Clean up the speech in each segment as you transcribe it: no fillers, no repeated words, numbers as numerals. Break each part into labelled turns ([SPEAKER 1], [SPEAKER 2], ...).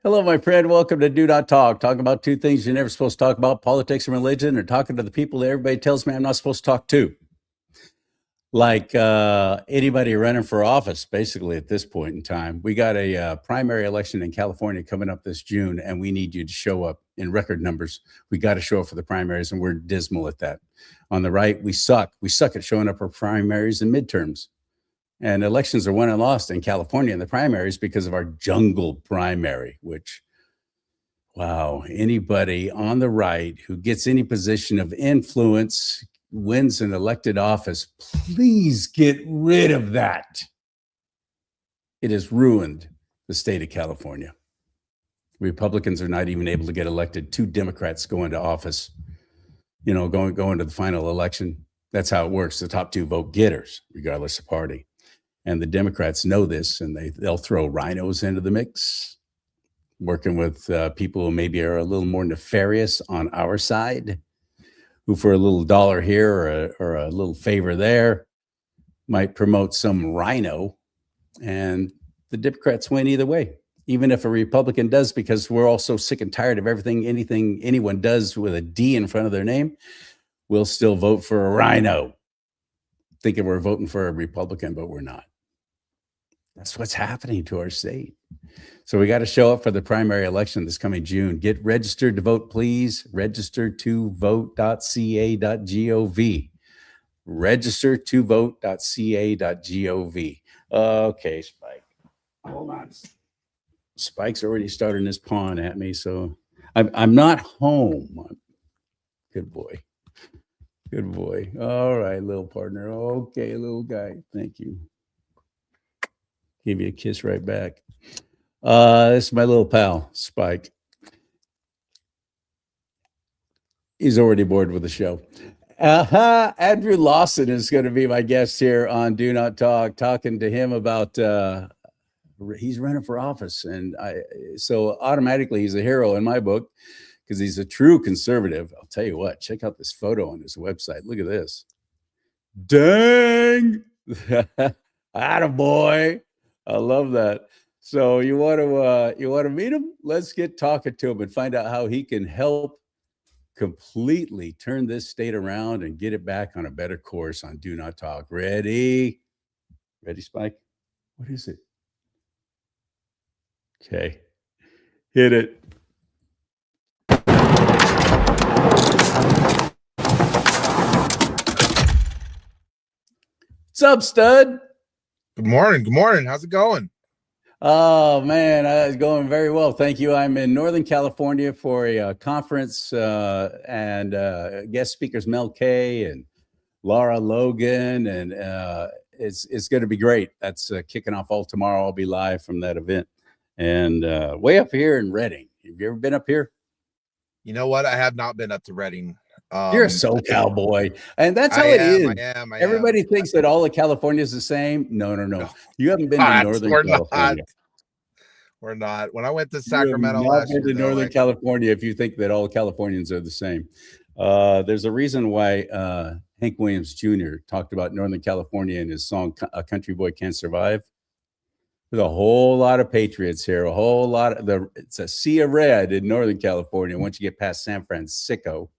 [SPEAKER 1] Hello, my friend. Welcome to Do Not Talk. Talking about two things you're never supposed to talk about: politics and religion, or talking to the people that everybody tells me I'm not supposed to talk to. Like anybody running for office, basically, at this point in time. We got a primary election in California coming up this June, and we need you to show up in record numbers. We got to show up for the primaries, and we're dismal at that. On the right, we suck. We suck at showing up for primaries and midterms. And elections are won and lost in California in the primaries because of our jungle primary, which, wow, anybody on the right who gets any position of influence wins an elected office. Please get rid of that. It has ruined the state of California. Republicans are not even able to get elected. Two Democrats go into office, going to the final election. That's how it works. The top two vote getters, regardless of party. And the Democrats know this, and they'll throw rhinos into the mix, working with people who maybe are a little more nefarious on our side, who for a little dollar here or a little favor there might promote some rhino. And the Democrats win either way, even if a Republican does, because we're all so sick and tired of anything anyone does with a D in front of their name. We'll still vote for a rhino, thinking we're voting for a Republican, but we're not. That's what's happening to our state. So we got to show up for the primary election this coming June. Get registered to vote, please. Register to vote.ca.gov. Register to vote.ca.gov. Okay, Spike. Hold on. Spike's already starting his pawn at me, so I'm not home. Good boy. Good boy. All right, little partner. Okay, little guy. Thank you. Give you a kiss right back. This is my little pal, Spike. He's already bored with the show. Andrew Lawson is going to be my guest here on Do Not Talk, talking to him about he's running for office. And so automatically he's a hero in my book because he's a true conservative. I'll tell you what, check out this photo on his website. Look at this. Dang. Attaboy. I love that. So you want to meet him? Let's get talking to him and find out how he can help completely turn this state around and get it back on a better course on Do Not Talk. Ready, Spike? What is it? Okay, hit it. What's up, stud?
[SPEAKER 2] Good morning. Good morning. How's it going?
[SPEAKER 1] Oh, man, it's going very well. Thank you. I'm in Northern California for a conference and guest speakers Mel K and Laura Logan, and it's going to be great. That's kicking off all tomorrow. I'll be live from that event. And way up here in Redding. Have you ever been up here?
[SPEAKER 2] You know what? I have not been up to Redding.
[SPEAKER 1] You're a SoCal boy, and that's how it is. Everybody thinks that all of California is the same. No. You haven't been to Northern California.
[SPEAKER 2] We're not. When I went to Sacramento last year,
[SPEAKER 1] Northern California, if you think that all Californians are the same, there's a reason why Hank Williams Jr. talked about Northern California in his song "A Country Boy Can't Survive." There's a whole lot of patriots here. A whole lot of it's a sea of red in Northern California. Once you get past San Francisco.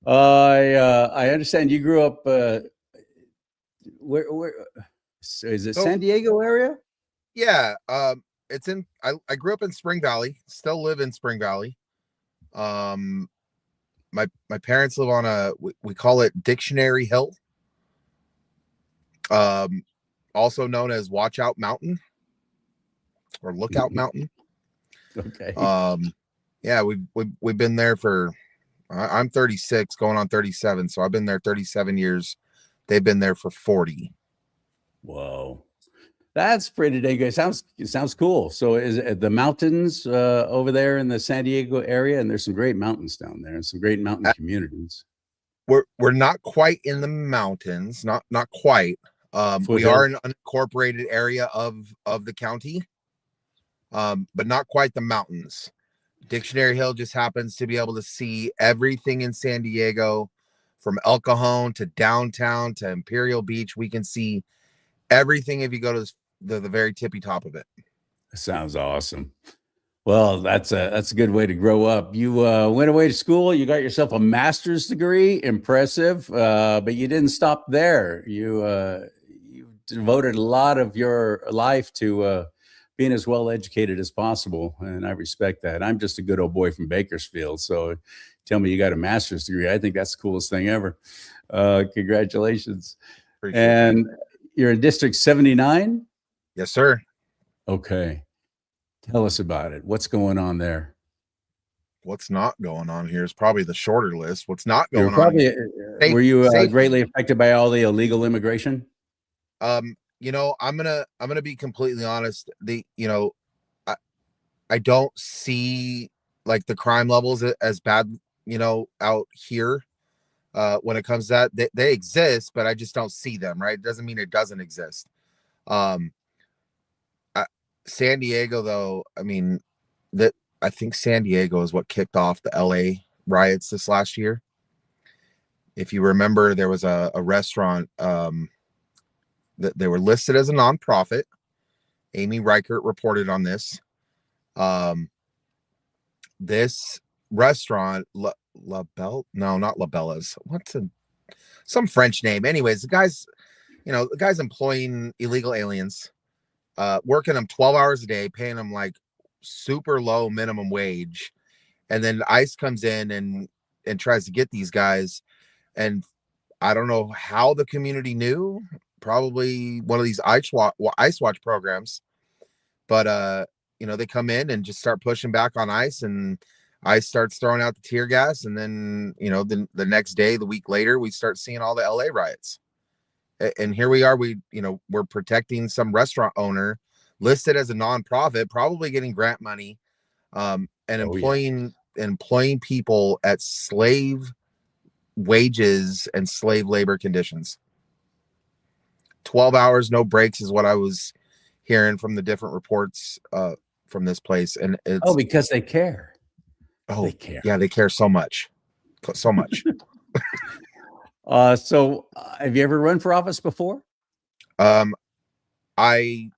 [SPEAKER 1] I understand you grew up where is it San Diego area?
[SPEAKER 2] Yeah, it's in I grew up in Spring Valley, still live in Spring Valley. My parents live on we call it Dictionary Hill. Also known as Watch Out Mountain or Lookout Mountain.
[SPEAKER 1] Okay.
[SPEAKER 2] Yeah, we've been there for I'm 36 going on 37, so I've been there 37 years. They've been there for 40.
[SPEAKER 1] Whoa, that's pretty dang good. Sounds cool. So is it the mountains over there in the San Diego area? And there's some great mountains down there and some great mountain communities.
[SPEAKER 2] We're not quite in the mountains, not quite. We are an unincorporated area of the county, but not quite the mountains. Dictionary Hill just happens to be able to see everything in San Diego, from El Cajon to downtown to Imperial Beach. We can see everything if you go to the very tippy top of it.
[SPEAKER 1] Sounds awesome. Well, that's a good way to grow up. You went away to school. You got yourself a master's degree. Impressive, but you didn't stop there. You devoted a lot of your life to being as well educated as possible, and I respect that. I'm just a good old boy from Bakersfield, so tell me you got a master's degree. I think that's the coolest thing ever. Congratulations!
[SPEAKER 2] Appreciate it.
[SPEAKER 1] And you're in District 79.
[SPEAKER 2] Yes, sir.
[SPEAKER 1] Okay. Tell us about it. What's going on there?
[SPEAKER 2] What's not going on here is probably the shorter list. What's not
[SPEAKER 1] You were
[SPEAKER 2] going on
[SPEAKER 1] probably
[SPEAKER 2] here?
[SPEAKER 1] were you
[SPEAKER 2] Safety.
[SPEAKER 1] greatly affected by all the illegal immigration?
[SPEAKER 2] I'm gonna be completely honest. I, I don't see like the crime levels as bad, out here. When it comes to that, they exist, but I just don't see them, right? It doesn't mean it doesn't exist. Um, San Diego, though, I mean, that I think San Diego is what kicked off the LA riots this last year. If you remember, there was a restaurant that they were listed as a nonprofit. Amy Reichert reported on this. This restaurant, La Belle, no, not La Bella's. Some French name? Anyways, the guy's employing illegal aliens, working them 12 hours a day, paying them like super low minimum wage, and then ICE comes in and tries to get these guys. And I don't know how the community knew. Probably one of these ICE watch programs, but they come in and just start pushing back on ICE, and ICE starts throwing out the tear gas, and then the next day, the week later, we start seeing all the LA riots. And here we are, we're protecting some restaurant owner listed as a nonprofit, probably getting grant money, and
[SPEAKER 1] Oh, yeah.
[SPEAKER 2] employing people at slave wages and slave labor conditions. 12 hours, no breaks is what I was hearing from the different reports from this place. And
[SPEAKER 1] Oh,
[SPEAKER 2] it's,
[SPEAKER 1] because they care. They
[SPEAKER 2] oh,
[SPEAKER 1] care.
[SPEAKER 2] yeah, they care so much. So much.
[SPEAKER 1] Have you ever run for office before?
[SPEAKER 2] Um, I,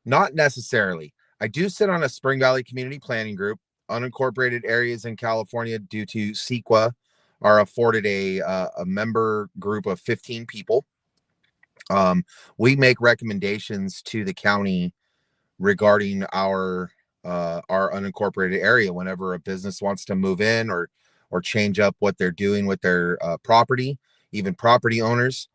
[SPEAKER 2] not necessarily. I do sit on a Spring Valley Community Planning Group. Unincorporated areas in California, due to CEQA, are afforded a member group of 15 people. We make recommendations to the county regarding our unincorporated area whenever a business wants to move in or change up what they're doing with their property. Even property owners,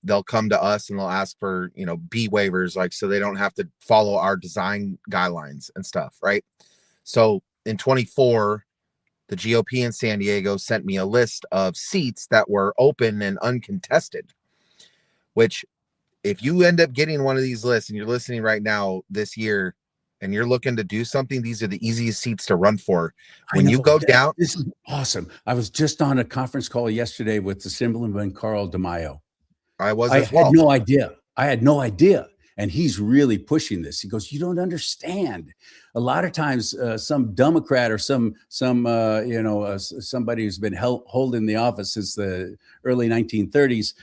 [SPEAKER 2] they'll come to us and they'll ask for B waivers, like, so they don't have to follow our design guidelines and stuff, right? So in 24, the GOP in San Diego sent me a list of seats that were open and uncontested, which, if you end up getting one of these lists and you're listening right now this year and you're looking to do something, these are the easiest seats to run for. When you go down,
[SPEAKER 1] This is awesome. I was just on a conference call yesterday with Assemblyman Carl DeMaio.
[SPEAKER 2] I was
[SPEAKER 1] I
[SPEAKER 2] as
[SPEAKER 1] had
[SPEAKER 2] well.
[SPEAKER 1] no idea. I had no idea. And he's really pushing this. He goes, "You don't understand. A lot of times, some Democrat or somebody who's been holding the office since the early 1930s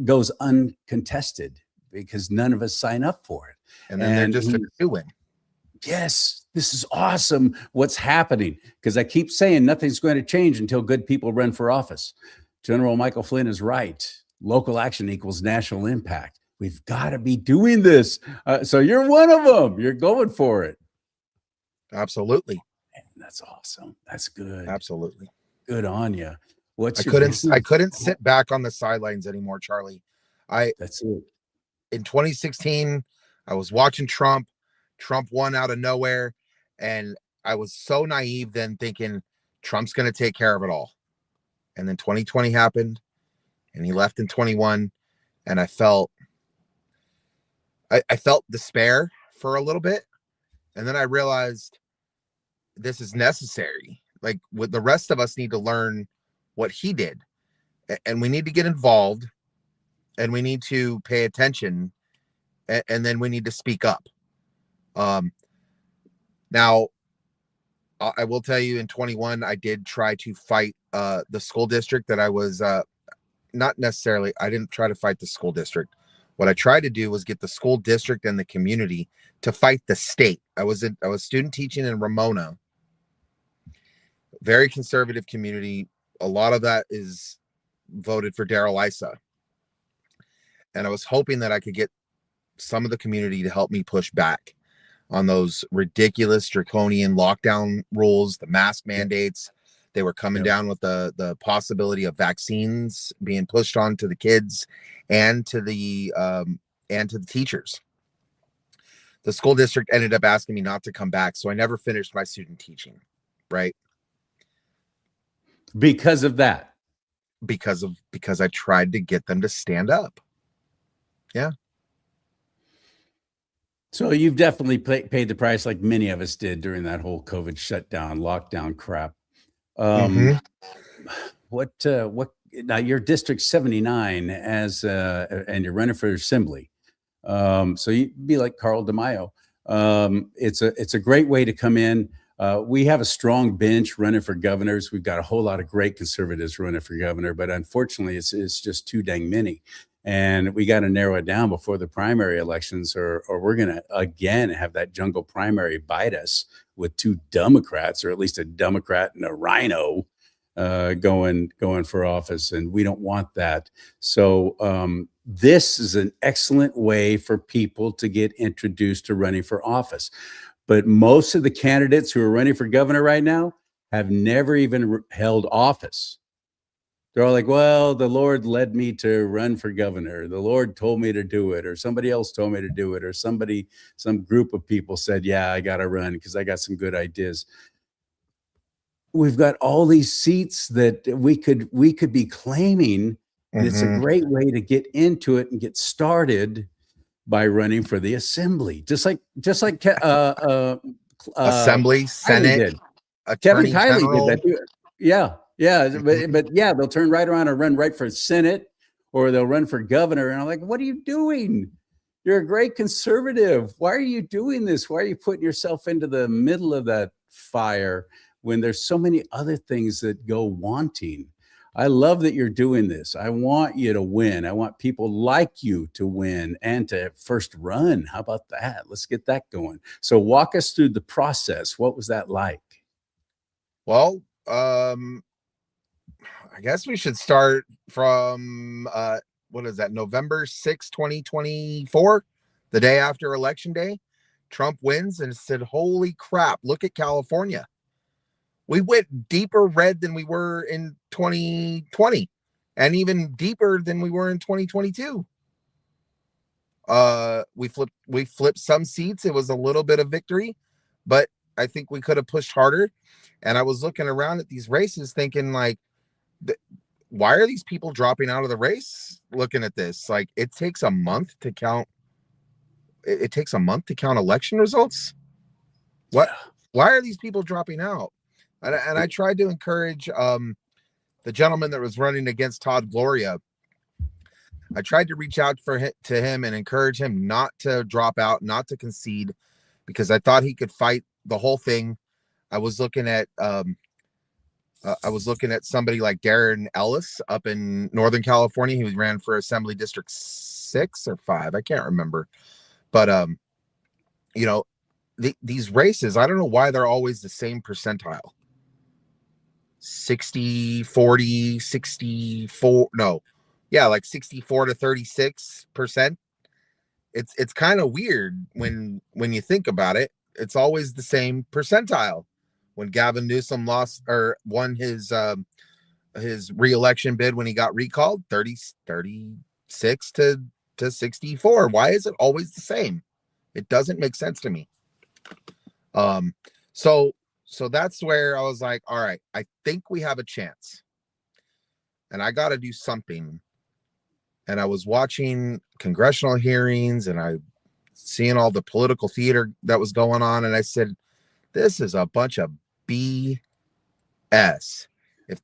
[SPEAKER 1] goes uncontested because none of us sign up for it."
[SPEAKER 2] And then they're just a doing.
[SPEAKER 1] Yes, this is awesome. What's happening? Because I keep saying nothing's going to change until good people run for office. General Michael Flynn is right. Local action equals national impact. We've got to be doing this. So you're one of them. You're going for it.
[SPEAKER 2] Absolutely.
[SPEAKER 1] That's awesome. That's good.
[SPEAKER 2] Absolutely.
[SPEAKER 1] Good on you.
[SPEAKER 2] I couldn't sit back on the sidelines anymore, CharLee.
[SPEAKER 1] That's it.
[SPEAKER 2] In 2016, I was watching Trump. Trump won out of nowhere, and I was so naive then, thinking Trump's going to take care of it all. And then 2020 happened, and he left in 21, and I felt despair for a little bit, and then I realized this is necessary. Like, what the rest of us need to learn what he did, and we need to get involved, and we need to pay attention, and then we need to speak up. Now, I will tell you, in 21, I did try to fight the school district that I was not necessarily. I didn't try to fight the school district. What I tried to do was get the school district and the community to fight the state. I was student teaching in Ramona, very conservative community. A lot of that is voted for Daryl Issa. And I was hoping that I could get some of the community to help me push back on those ridiculous draconian lockdown rules, the mask mandates. They were coming down with the possibility of vaccines being pushed on to the kids and to the teachers. The school district ended up asking me not to come back, so I never finished my student teaching, right?
[SPEAKER 1] Because of that.
[SPEAKER 2] Because I tried to get them to stand up. Yeah.
[SPEAKER 1] So you've definitely paid the price, like many of us did during that whole COVID shutdown, lockdown crap. What now? You're District 79 and you're running for assembly. So you'd be like Carl DeMaio. It's a great way to come in. We have a strong bench running for governors. We've got a whole lot of great conservatives running for governor, but unfortunately, it's just too dang many. And we got to narrow it down before the primary elections, or we're going to again have that jungle primary bite us with two Democrats, or at least a Democrat and a rhino going for office, and we don't want that. So this is an excellent way for people to get introduced to running for office. But most of the candidates who are running for governor right now have never even held office. They're all like, well, the Lord led me to run for governor. The Lord told me to do it, or somebody else told me to do it, or some group of people said, yeah, I got to run because I got some good ideas. We've got all these seats that we could be claiming, and it's a great way to get into it and get started by running for the assembly, just like
[SPEAKER 2] Assembly, Senate,
[SPEAKER 1] Kevin
[SPEAKER 2] Attorney
[SPEAKER 1] Kiley
[SPEAKER 2] General.
[SPEAKER 1] did that too. Yeah, but yeah, they'll turn right around and run right for Senate, or they'll run for governor. And I'm like, what are you doing? You're a great conservative. Why are you doing this? Why are you putting yourself into the middle of that fire when there's so many other things that go wanting? I love that you're doing this. I want you to win. I want people like you to win and to first run. How about that? Let's get that going. So walk us through the process. What was that like?
[SPEAKER 2] Well, I guess we should start from what is that, November 6, 2024, the day after Election Day. Trump wins and said, holy crap, look at California. We went deeper red than we were in 2020, and even deeper than we were in 2022. We flipped some seats. It was a little bit of victory, but I think we could have pushed harder. And I was looking around at these races thinking, like, why are these people dropping out of the race? Looking at this, like, it takes a month to count. It takes a month to count election results. What? Why are these people dropping out? And I tried to encourage the gentleman that was running against Todd Gloria. I tried to reach out to him and encourage him not to drop out, not to concede, because I thought he could fight the whole thing. I was looking at somebody like Darren Ellis up in Northern California. He ran for Assembly District 6 or 5. I can't remember. But these races, I don't know why they're always the same percentile. 60, 40, 64. No. Yeah, like 64 to 36%. It's kind of weird when you think about it. It's always the same percentile. When Gavin Newsom won his re-election bid when he got recalled, 36 to 64. Why is it always the same? It doesn't make sense to me. So that's where I was like, all right, I think we have a chance. And I got to do something. And I was watching congressional hearings and I seeing all the political theater that was going on. And I said, this is a bunch of BS. If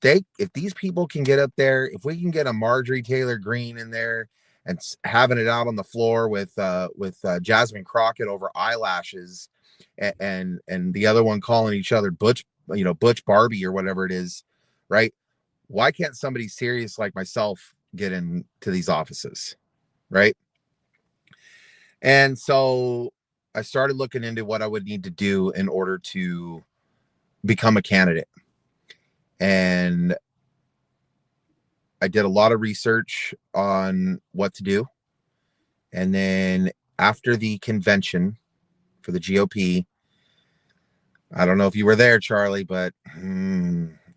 [SPEAKER 2] these people can get up there, if we can get a Marjorie Taylor Greene in there and having it out on the floor with Jasmine Crockett over eyelashes and the other one calling each other Butch Barbie or whatever it is, right? Why can't somebody serious like myself get into these offices, right? And so I started looking into what I would need to do in order to become a candidate. And I did a lot of research on what to do. And then after the convention for the GOP, I don't know if you were there, CharLee, but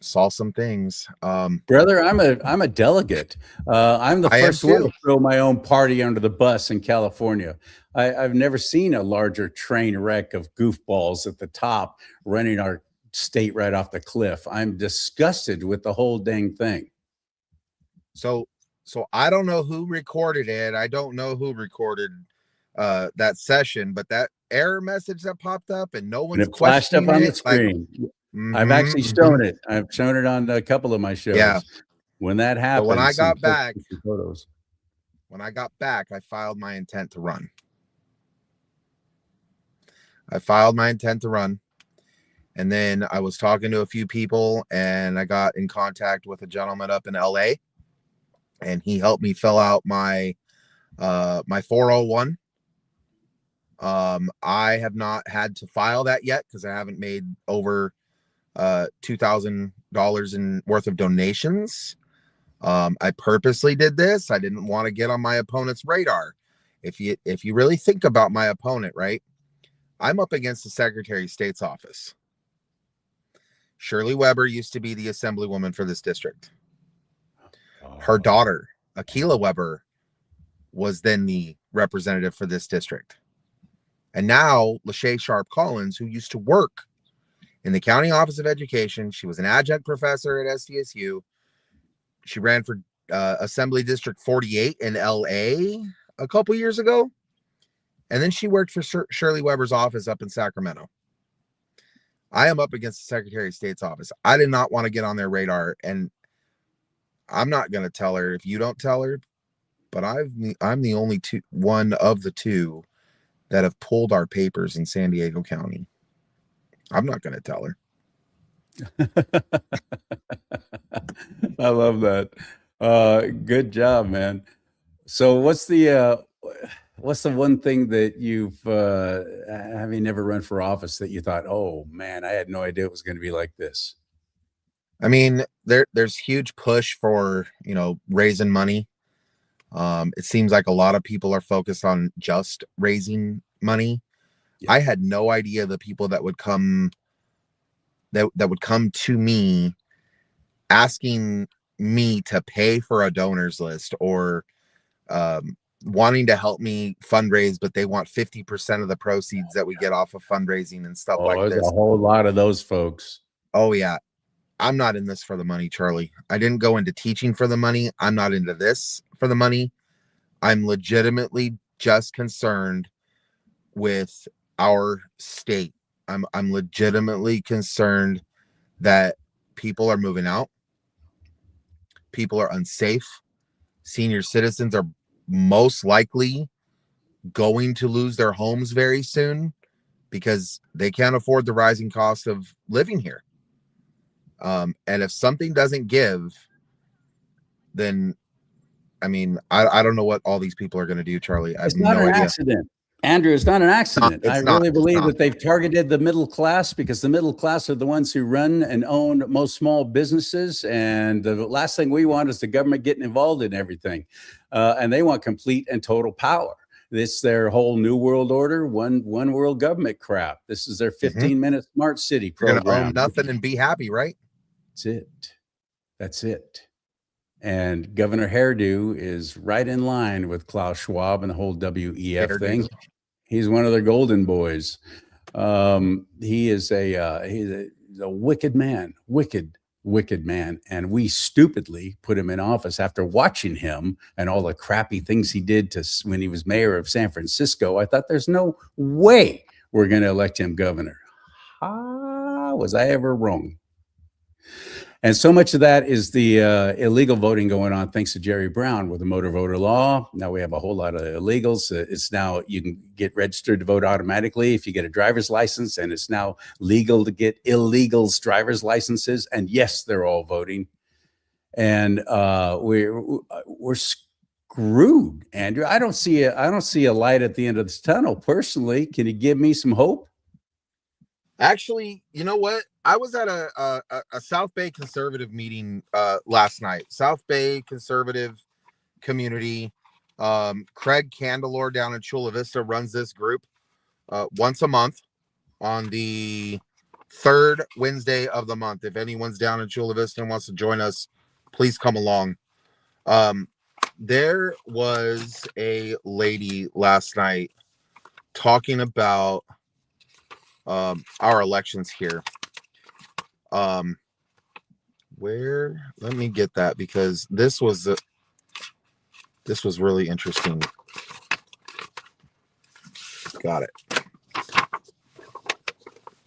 [SPEAKER 2] saw some things.
[SPEAKER 1] Brother, I'm a delegate. I'm the
[SPEAKER 2] I am
[SPEAKER 1] first one
[SPEAKER 2] too.
[SPEAKER 1] to throw my own party under the bus in California. I've never seen a larger train wreck of goofballs at the top running our state right off the cliff. I'm disgusted with the whole dang thing.
[SPEAKER 2] So I don't know who recorded it. I don't know who recorded that session, but that error message that popped up and no
[SPEAKER 1] And
[SPEAKER 2] one's
[SPEAKER 1] it flashed up
[SPEAKER 2] questioning
[SPEAKER 1] on the
[SPEAKER 2] it, like,
[SPEAKER 1] screen. I've actually shown it. I've shown it on a couple of my
[SPEAKER 2] yeah.
[SPEAKER 1] shows. When that
[SPEAKER 2] So when I
[SPEAKER 1] happens,
[SPEAKER 2] got back,
[SPEAKER 1] some photos.
[SPEAKER 2] I filed my intent to run. I filed my intent to run. And then I was talking to a few people and I got in contact with a gentleman up in LA, and he helped me fill out my my 401. I have not had to file that yet because I haven't made over $2,000 in worth of donations. I purposely did this. I didn't want to get on my opponent's radar. If you really think about my opponent, right? I'm up against the Secretary of State's office. CharLee Weber used to be the assemblywoman for this district. Her daughter, Akilah Weber, was then the representative for this district. And now Lachey Sharp Collins, who used to work in the County Office of Education, she was an adjunct professor at SDSU. She ran for Assembly District 48 in LA a couple years ago. And then she worked for CharLee Weber's office up in Sacramento. I am up against the Secretary of State's office. I did not want to get on their radar, and I'm not going to tell her if you don't tell her, but I'm the only one of the two that have pulled our papers in San Diego County. I'm not going to tell her.
[SPEAKER 1] I love that. Good job, man. So what's the one thing that you've having never run for office that you thought, oh man, I had no idea it was going to be like this?
[SPEAKER 2] I mean, there's huge push for, raising money. It seems like a lot of people are focused on just raising money. Yeah. I had no idea the people that would come to me asking me to pay for a donors list, or wanting to help me fundraise, but they want 50% of the proceeds that we get off of fundraising and stuff like this.
[SPEAKER 1] There's a whole lot of those folks.
[SPEAKER 2] Oh yeah. I'm not in this for the money, CharLee. I didn't go into teaching for the money. I'm not into this for the money. I'm legitimately just concerned with our state. I'm legitimately concerned that people are moving out. People are unsafe. Senior citizens are most likely going to lose their homes very soon because they can't afford the rising cost of living here. And if something doesn't give, then I mean, I don't know what all these people are going to do, CharLee. I have no idea.
[SPEAKER 1] It's not an accident, Andrew. It's not an accident. I really believe that they've targeted the middle class because the middle class are the ones who run and own most small businesses. And the last thing we want is the government getting involved in everything. And they want complete and total power. This their whole new world order, one world government crap. This is their 15-minute smart city program.
[SPEAKER 2] You're gonna own nothing and be happy, right?
[SPEAKER 1] That's it. And Governor Hairdo is right in line with Klaus Schwab and the whole WEF thing. He's one of their golden boys. He is he's a wicked man, wicked man. And we stupidly put him in office after watching him and all the crappy things he did when he was mayor of San Francisco. I thought there's no way we're going to elect him governor. Was I ever wrong? And so much of that is the illegal voting going on thanks to Jerry Brown with the motor voter law. Now we have a whole lot of illegals. It's now you can get registered to vote automatically if you get a driver's license, and it's now legal to get illegals driver's licenses. And yes, they're all voting. And we're screwed, Andrew. I don't see a light at the end of this tunnel. Personally, can you give me some hope?
[SPEAKER 2] Actually, you know what? I was at a South Bay conservative meeting last night. South Bay conservative community. Craig Candelore down in Chula Vista runs this group once a month on the third Wednesday of the month. If anyone's down in Chula Vista and wants to join us, please come along. There was a lady last night talking about our elections here. Where, let me get that, because this was really interesting. Got it.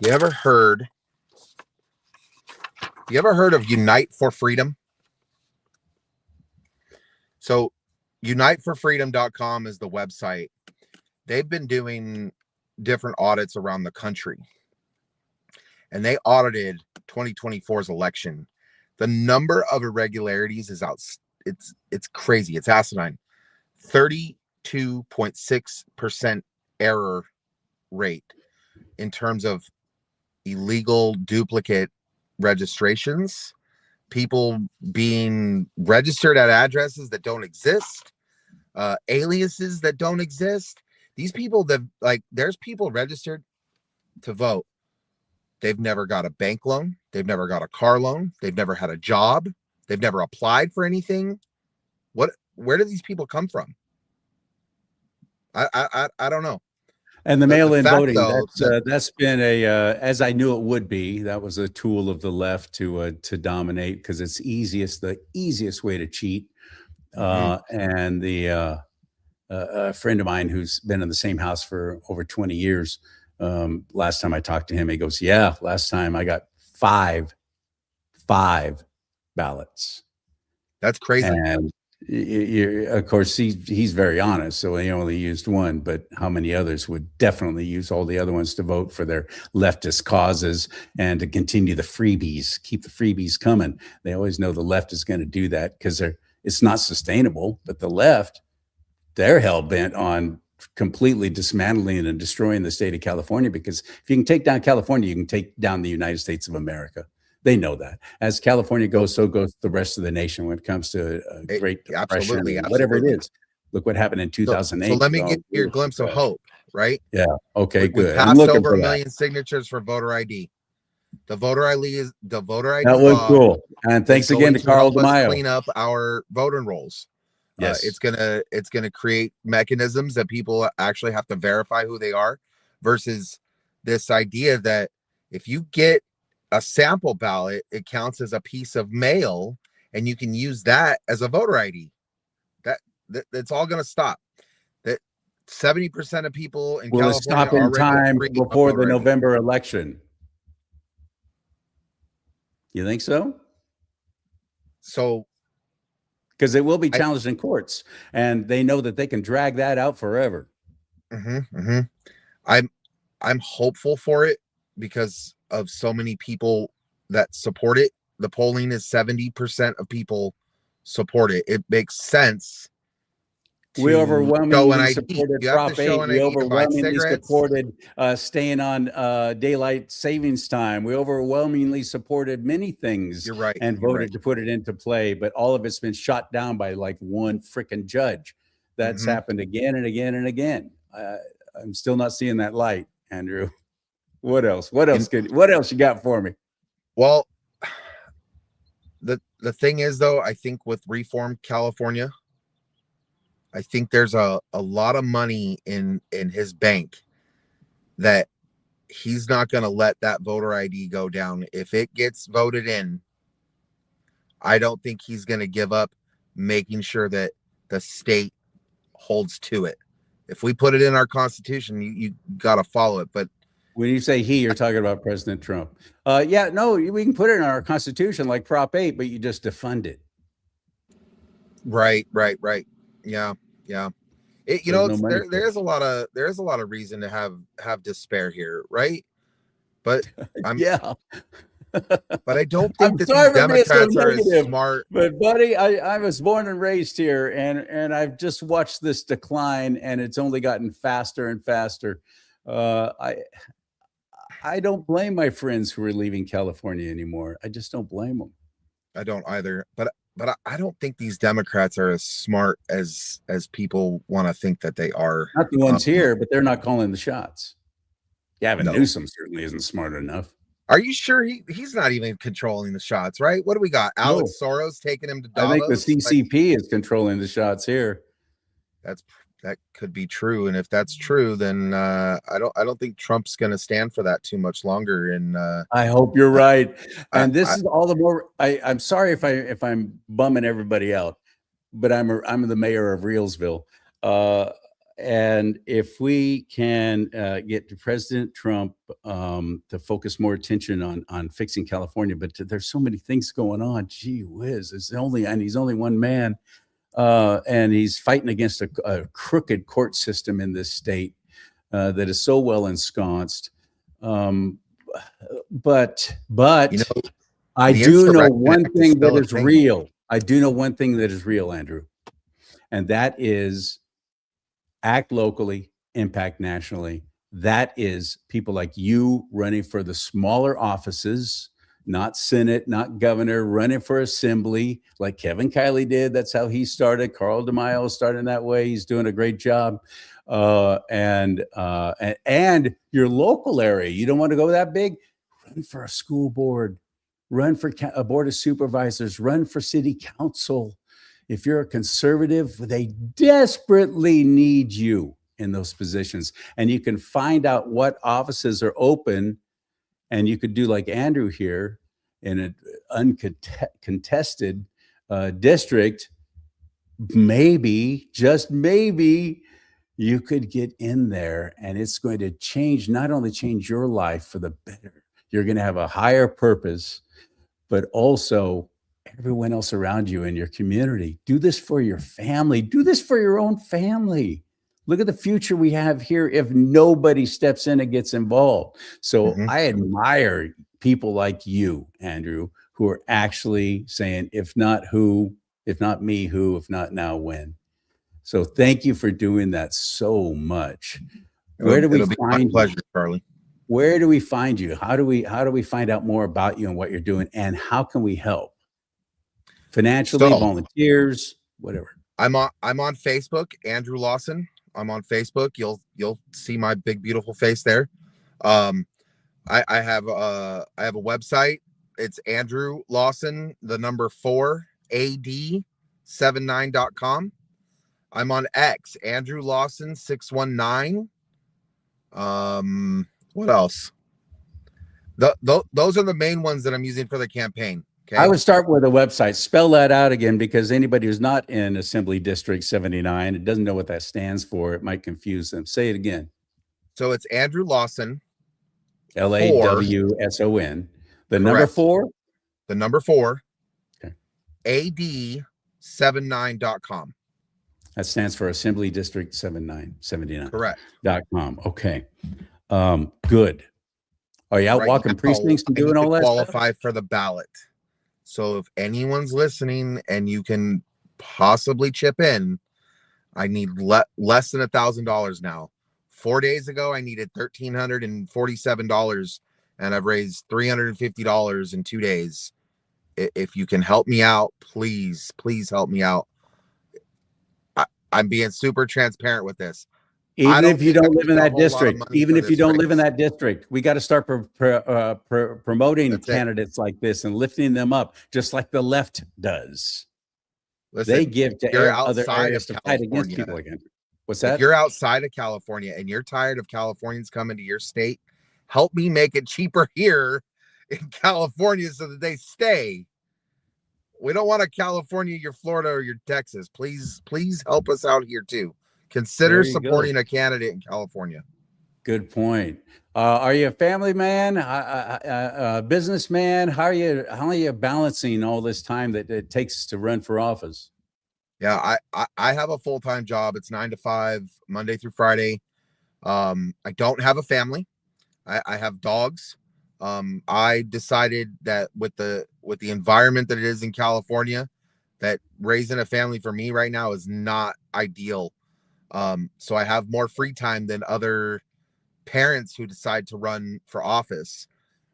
[SPEAKER 2] You ever heard of Unite for Freedom? So uniteforfreedom.com is the website. They've been doing different audits around the country, and they audited 2024's election. The number of irregularities is out. It's crazy. It's asinine. 32.6% error rate in terms of illegal duplicate registrations, people being registered at addresses that don't exist, aliases that don't exist. These people that, like, there's people registered to vote. They've never got a bank loan. They've never got a car loan. They've never had a job. They've never applied for anything. Where do these people come from? I don't know.
[SPEAKER 1] And the mail-in voting, that's been as I knew it would be. That was a tool of the left to dominate, because it's the easiest way to cheat. And a friend of mine who's been in the same house for over 20 years, last time I talked to him, he goes, "Yeah, last time I got five ballots."
[SPEAKER 2] That's crazy.
[SPEAKER 1] And of course, he's very honest, so he only used one, but how many others would definitely use all the other ones to vote for their leftist causes and to continue the freebies, keep the freebies coming? They always know the left is going to do that because it's not sustainable. But the left, they're hell-bent on completely dismantling and destroying the state of California, because if you can take down California, you can take down the United States of America. They know that. As California goes, so goes the rest of the nation when it comes to Great Depression,
[SPEAKER 2] absolutely.
[SPEAKER 1] Whatever it is. Look what happened in 2008.
[SPEAKER 2] So let me give you your glimpse of hope, right?
[SPEAKER 1] Yeah. Okay, good.
[SPEAKER 2] We passed over 1 million signatures for voter ID. The voter ID
[SPEAKER 1] that was cool. And thanks again to Carl DeMaio.
[SPEAKER 2] Clean up our voter rolls.
[SPEAKER 1] Yes.
[SPEAKER 2] It's gonna create mechanisms that people actually have to verify who they are, versus this idea that if you get a sample ballot, it counts as a piece of mail and you can use that as a voter ID. That's all going to stop. That 70% of people in California
[SPEAKER 1] stop in time before the November election. You think so?
[SPEAKER 2] So,
[SPEAKER 1] because it will be challenged in courts, and they know that they can drag that out forever.
[SPEAKER 2] I'm hopeful for it because of so many people that support it. The polling is 70% of people support it. It makes sense.
[SPEAKER 1] We overwhelmingly supported Prop 8. We overwhelmingly supported staying on daylight savings time. We overwhelmingly supported many things.
[SPEAKER 2] You're right.
[SPEAKER 1] And voted to put it into play. But all of it's been shot down by like one freaking judge. That's happened again and again and again. I'm still not seeing that light, Andrew. What else? What else you got for me?
[SPEAKER 2] Well, the thing is, though, I think with Reform California, I think there's a lot of money in his bank that he's not going to let that voter ID go down. If it gets voted in, I don't think he's going to give up making sure that the state holds to it. If we put it in our Constitution, you got to follow it. But
[SPEAKER 1] when you say he, you're talking about President Trump. Yeah, no, we can put it in our Constitution like Prop 8, but you just defund it.
[SPEAKER 2] Right. Yeah. There's a lot of reason to have despair here, right? But But I don't think
[SPEAKER 1] I'm
[SPEAKER 2] that these
[SPEAKER 1] sorry for being so
[SPEAKER 2] Democrats are as
[SPEAKER 1] negative,
[SPEAKER 2] smart.
[SPEAKER 1] but buddy, I was born and raised here, and I've just watched this decline, and it's only gotten faster and faster. Uh, I I don't blame my friends who are leaving California anymore. I just don't blame them.
[SPEAKER 2] I don't either. But I don't think these Democrats are as smart as people want to think that they are.
[SPEAKER 1] Not the ones here, but they're not calling the shots. Gavin
[SPEAKER 2] No.
[SPEAKER 1] Newsom certainly isn't smart enough.
[SPEAKER 2] Are you sure he's not even controlling the shots, right? What do we got? Alex Soros taking him to
[SPEAKER 1] I think the
[SPEAKER 2] Davos?
[SPEAKER 1] CCP is controlling the shots here.
[SPEAKER 2] That could be true, and if that's true, then I don't think Trump's going to stand for that too much longer. And
[SPEAKER 1] I hope you're right. And this
[SPEAKER 2] I-
[SPEAKER 1] is all the more. I'm sorry if I'm bumming everybody out, but I'm the mayor of Reelsville, and if we can get President Trump to focus more attention on fixing California, but there's so many things going on. Gee whiz, he's only one man. And he's fighting against a crooked court system in this state that is so well ensconced. But
[SPEAKER 2] you know,
[SPEAKER 1] I
[SPEAKER 2] the
[SPEAKER 1] do know
[SPEAKER 2] Insurrection
[SPEAKER 1] one
[SPEAKER 2] Act is
[SPEAKER 1] thing
[SPEAKER 2] still
[SPEAKER 1] that
[SPEAKER 2] a
[SPEAKER 1] is
[SPEAKER 2] thing.
[SPEAKER 1] real. I do know one thing that is real, Andrew, and that is act locally, impact nationally. That is people like you running for the smaller offices, not Senate, not governor, running for assembly like Kevin Kiley did. That's how he started. Carl DeMaio started that way. He's doing a great job. And your local area, you don't want to go that big, run for a school board, run for a board of supervisors, run for city council. If you're a conservative, they desperately need you in those positions. And you can find out what offices are open, and you could do like Andrew here in an uncontested district. Maybe, just maybe, you could get in there, and it's going to not only change your life for the better, you're going to have a higher purpose, but also everyone else around you in your community. Do this for your family. Do this for your own family. Look at the future we have here if nobody steps in and gets involved. So I admire people like you, Andrew, who are actually saying, if not who, if not me, who, if not now, when. So thank you for doing that so much. Where do we
[SPEAKER 2] It'll be my
[SPEAKER 1] find
[SPEAKER 2] pleasure,
[SPEAKER 1] you?
[SPEAKER 2] Charlie.
[SPEAKER 1] Where do we find you? How do we find out more about you and what you're doing, and how can we help? Financially,
[SPEAKER 2] So
[SPEAKER 1] volunteers, whatever.
[SPEAKER 2] I'm on Facebook, Andrew Lawson. I'm on Facebook. You'll see my big beautiful face there. I have a website. It's Andrew Lawson, the number 4 AD79.com. I'm on X, Andrew Lawson 619. What else? Those are the main ones that I'm using for the campaign. Okay.
[SPEAKER 1] I would start with a website. Spell that out again, because anybody who's not in Assembly District 79, it doesn't know what that stands for. It might confuse them. Say it again.
[SPEAKER 2] So it's Andrew Lawson,
[SPEAKER 1] LAWSON. The number 4?
[SPEAKER 2] The number 4.
[SPEAKER 1] Okay.
[SPEAKER 2] AD79.com.
[SPEAKER 1] That stands for Assembly District 79.
[SPEAKER 2] Correct.
[SPEAKER 1] .com. Okay. Good. Are you out walking precincts and doing all that
[SPEAKER 2] qualify
[SPEAKER 1] stuff?
[SPEAKER 2] for the ballot. So if anyone's listening and you can possibly chip in, I need less than $1,000 now. 4 days ago, I needed $1,347, and I've raised $350 in 2 days. If you can help me out, please help me out. I'm being super transparent with this.
[SPEAKER 1] Even if you don't live in that district, we got to start promoting candidates like this and lifting them up, just like the left does. Listen, they give to other areas to fight against people again. What's that?
[SPEAKER 2] If you're outside of California and you're tired of Californians coming to your state, help me make it cheaper here in California so that they stay. We don't want a California, your Florida, or your Texas. Please help us out here too. Consider supporting a candidate in California.
[SPEAKER 1] Good point. Are you a family man, a businessman? How are you balancing all this time that it takes to run for office?
[SPEAKER 2] Yeah, I have a full-time job. It's 9 to 5, Monday through Friday. I don't have a family. I have dogs. I decided that with the environment that it is in California, that raising a family for me right now is not ideal. So I have more free time than other parents who decide to run for office.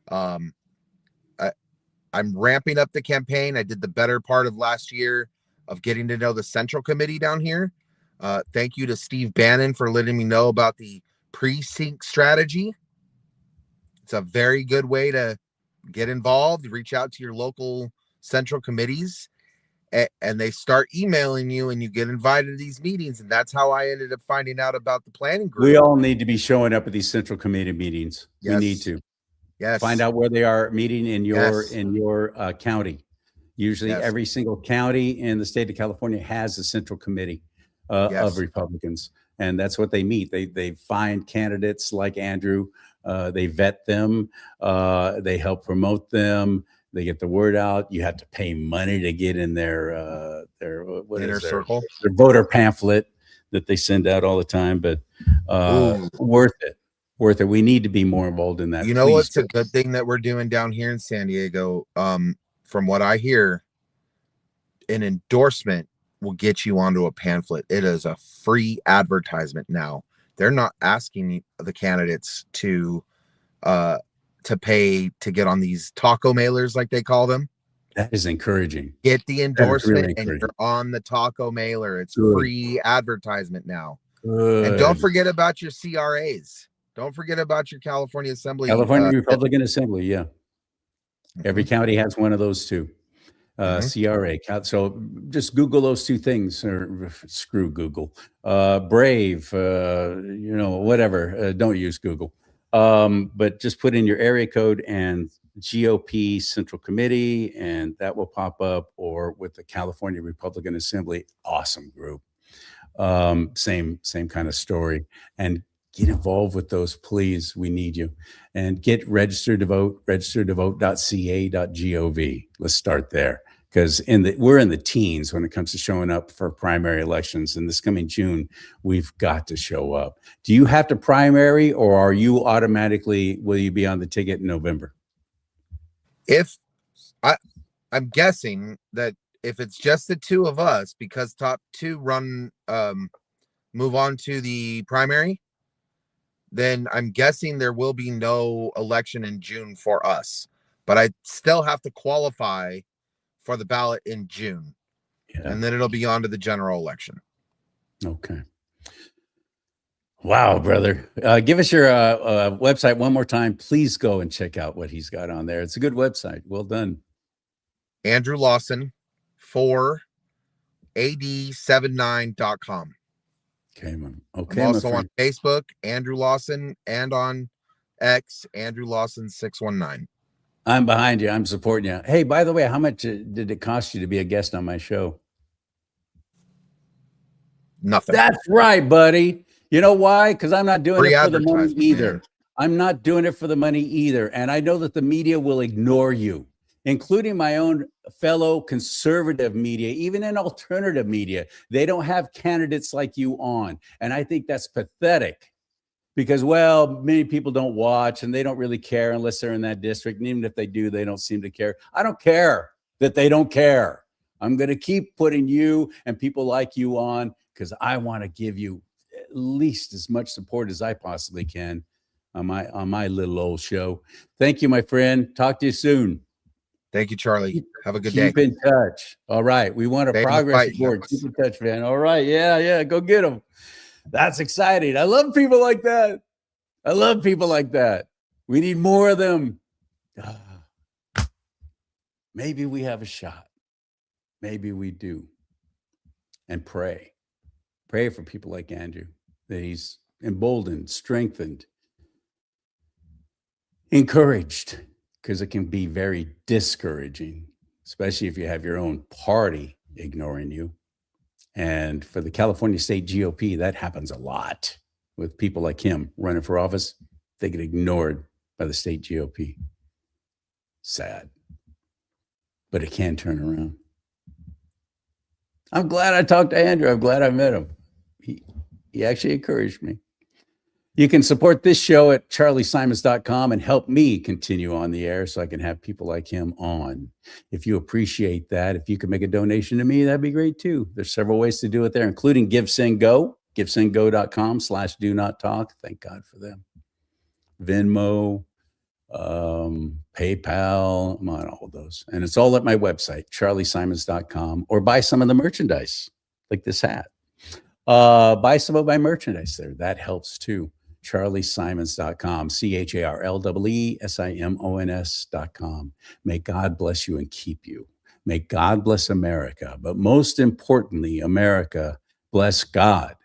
[SPEAKER 2] Um, I'm ramping up the campaign. I did the better part of last year of getting to know the Central Committee down here. Thank you to Steve Bannon for letting me know about the precinct strategy. It's a very good way to get involved. Reach out to your local central committees, and they start emailing you, and you get invited to these meetings. And that's how I ended up finding out about the planning group.
[SPEAKER 1] We all need to be showing up at these central committee meetings.
[SPEAKER 2] Yes.
[SPEAKER 1] We need to.
[SPEAKER 2] Yes.
[SPEAKER 1] Find out where they are meeting in your county. Usually every single county in the state of California has a central committee of Republicans. And that's what they meet. They find candidates like Andrew. They vet them. They help promote them. They get the word out. You have to pay money to get in their inner circle, their voter pamphlet that they send out all the time. But worth it. We need to be more involved in that.
[SPEAKER 2] You know what's a good thing that we're doing down here in San Diego? From what I hear, an endorsement will get you onto a pamphlet. It is a free advertisement now. They're not asking the candidates to pay to get on these taco mailers, like they call them.
[SPEAKER 1] That is encouraging.
[SPEAKER 2] Get the endorsement and you're on the taco mailer. It's free advertisement now. And don't forget about your CRAs. Don't forget about your California Assembly.
[SPEAKER 1] California Republican Assembly, yeah. Every county has one of those too. CRA. So just Google those two things, or screw Google. Brave, whatever. Don't use Google. But just put in your area code and GOP Central Committee, and that will pop up, or with the California Republican Assembly. Awesome group. Same kind of story. And get involved with those, please. We need you. And get registered to vote, registertovote.ca.gov. Let's start there, because we're in the teens when it comes to showing up for primary elections. And this coming June, we've got to show up. Do you have to primary, or will you be on the ticket in November?
[SPEAKER 2] I'm guessing that if it's just the two of us, because top two move on to the primary, then I'm guessing there will be no election in June for us. But I still have to qualify for the ballot in June. Yeah. And then it'll be on to the general election.
[SPEAKER 1] Okay. Wow, brother. Give us your website one more time. Please go and check out what he's got on there. It's a good website. Well done.
[SPEAKER 2] Andrew Lawson 4ad79.com.
[SPEAKER 1] Okay, man.
[SPEAKER 2] Okay. I'm also on Facebook, Andrew Lawson, and on X, Andrew Lawson 619.
[SPEAKER 1] I'm behind you. I'm supporting you. Hey, by the way, how much did it cost you to be a guest on my show?
[SPEAKER 2] Nothing.
[SPEAKER 1] That's right, buddy. You know why? Because I'm not doing it for the money either. Man. I'm not doing it for the money either. And I know that the media will ignore you, including my own fellow conservative media, even in alternative media. They don't have candidates like you on. And I think that's pathetic, because, many people don't watch and they don't really care unless they're in that district. And even if they do, they don't seem to care. I don't care that they don't care. I'm going to keep putting you and people like you on, because I want to give you at least as much support as I possibly can on my little old show. Thank you, my friend. Talk to you soon.
[SPEAKER 2] Thank you, CharLee. Have a good day.
[SPEAKER 1] Keep in touch. All right. We want a progress report. Keep in touch, man. All right. Yeah. Go get them. That's exciting. I love people like that. We need more of them. Maybe we have a shot. Maybe we do. And pray. Pray for people like Andrew, that he's emboldened, strengthened, encouraged, because it can be very discouraging, especially if you have your own party ignoring you. And for the California State GOP, that happens a lot with people like him running for office. They get ignored by the state GOP. Sad. But it can turn around. I'm glad I talked to Andrew. I'm glad I met him. He actually encouraged me. You can support this show at charliesimons.com and help me continue on the air so I can have people like him on. If you appreciate that, if you can make a donation to me, that'd be great too. There's several ways to do it there, including GiveSendGo, givesendgo.com/do-not-talk. Thank God for them. Venmo, PayPal, I'm on all of those. And it's all at my website, charliesimons.com, or buy some of the merchandise like this hat. Buy some of my merchandise there. That helps too. CharlieSimons.com, CharlieSimons.com. May God bless you and keep you. May God bless America. But most importantly, America, bless God